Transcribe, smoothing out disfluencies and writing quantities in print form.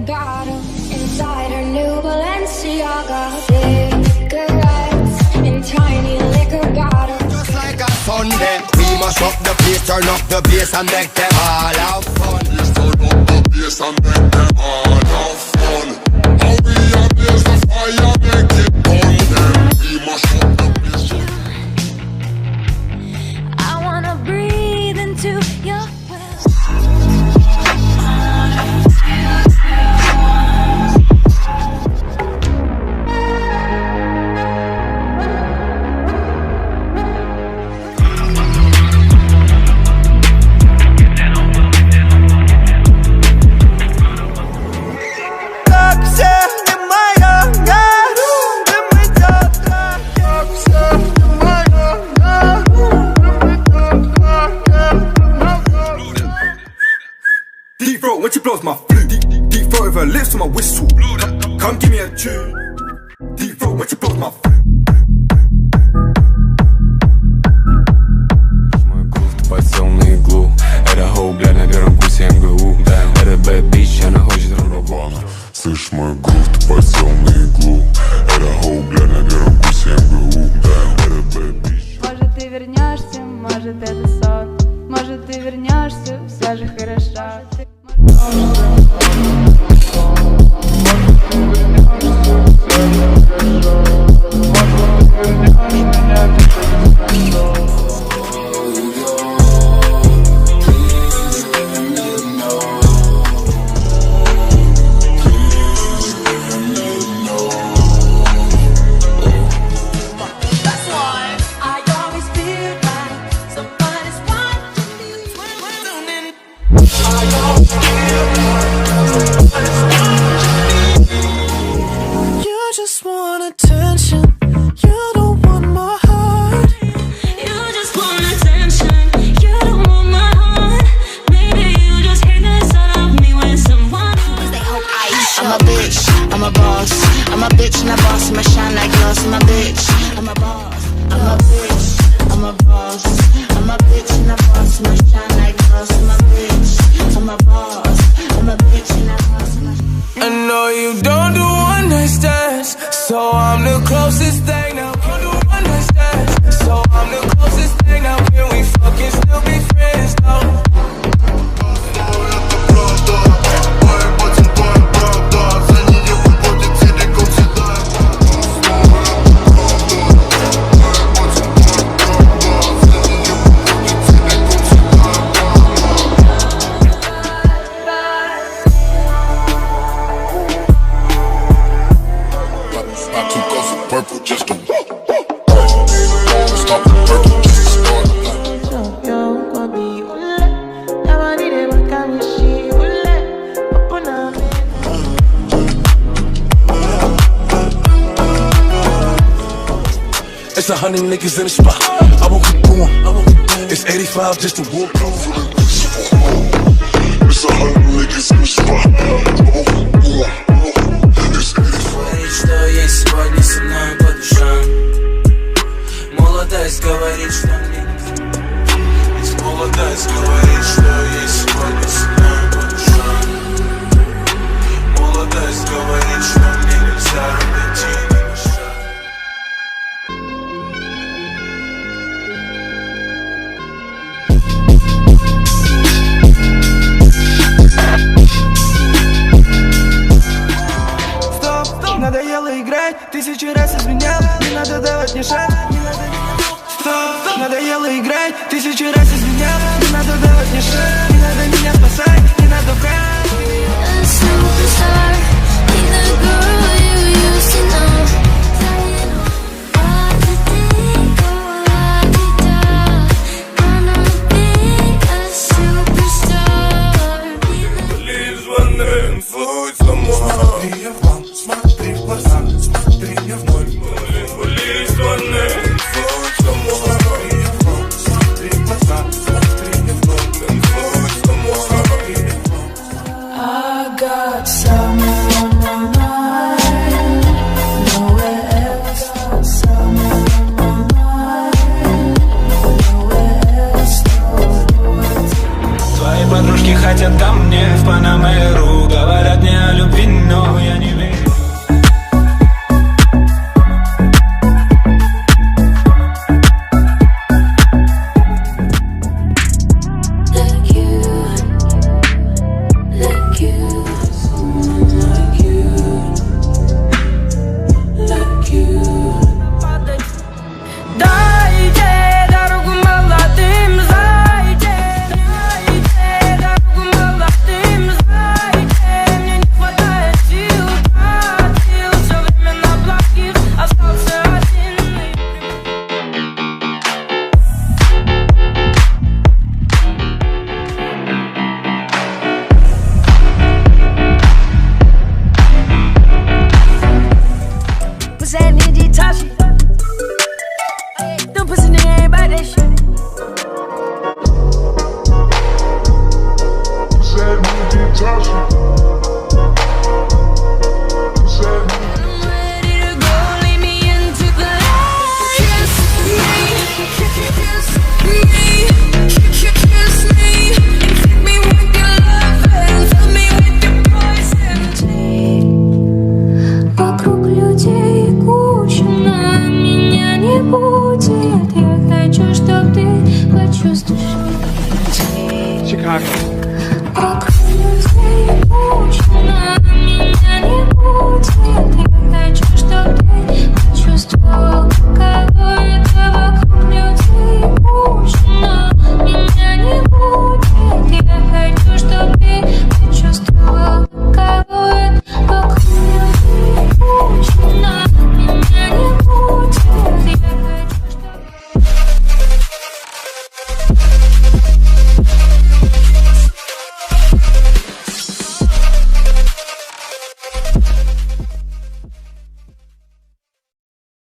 bottle inside her new BALENCIAGA. Cigarettes in tiny liquor bottles. Just like a Sunday, we must up the place, turn up the bass and make them all have fun. Let's turn up the bass and make them all have fun. How we ablaze the fire, make it burn them. We must up the place. I wanna breathe into your when she blows my flute. Deep throat with her lips to my whistle. Come give me a tune. Deep throat when she blows my flute. Мой грув, ты подсел на иглу. Это хоу, бля, на первом курсе МГУ. Это bad bitch, она хочет ромбабана. Слышь, мой грув, ты подсел на иглу. Это хоу, бля, на первом курсе МГУ. Это bad bitch. Может ты вернешься, может это сон. Может ты вернешься, вся же хороша. It's 100 niggas in the spot. I won't keep going. It's 85 just to walk through. It's 100 niggas in the spot. It's 85. Говорит, что есть сегодня со мной по душам. Молодость говорит, что мне есть. Молодость говорит, что есть сегодня со мной по душам. Молодость говорит, что мне нельзя обойти. Надоело играть, тысячу раз изменял. Не надо давать мне шаг, не надо. Стоп, надоело играть, тысячу раз изменял. Не надо давать мне шаг, не надо меня спасать, не надо брать. Superstar, be the girl you used to know. Смотри в глаза, смотри мне в ноль. Смотри в глаза, смотри мне в ноль. I got summer on my mind. Nowhere else. Got summer on my mind. Nowhere else. Твои подружки хотят ко мне в Панаме ругать. Говорят мне о любви, но я не верю. Chicago.